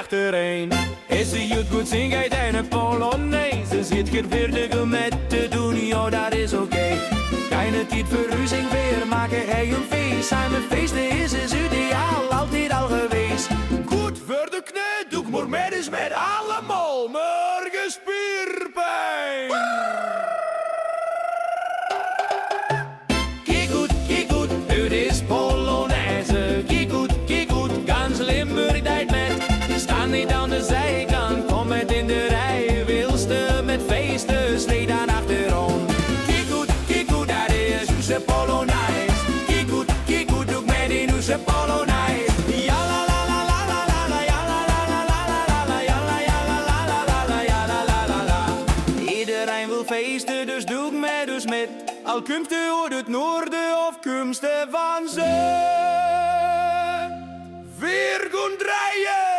achtereen. Is de jut goed zingt en een polonaise, zit geen veerdige met te doen, ja dat is oké. Keine tijd voor ruzing weer, maken hij een feest. Zijn mijn feesten is ideaal, altijd al geweest. Goed voor de knie, doe ik maar met eens met allemaal. Morgen spierpijn. Kijk goed, het is Polonaise. Kijk goed, gans Limburg dijt met. Sta niet aan de zijkant, kom met in de rij. Wilste met feesten, slee dan achterom. Kijk goed, dat is onze Polonaise. Kijk goed, doe ik met in onze Polonaise. Ja la la la la la la la, ja la la la la la la, ja la ja la la la la la, ja la la la la. Iedereen wil feesten, dus doe ik met. Al komt u uit het noorden of komst u van zuid. Weer gaan draaien.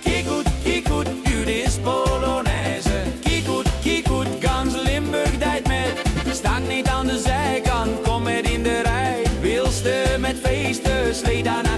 Kijk goed, u is Polonaise. Kijk goed, gans Limburg dijt met. Sta niet aan de zijkant, kom met in de rij. Wilste met feesten, slee dan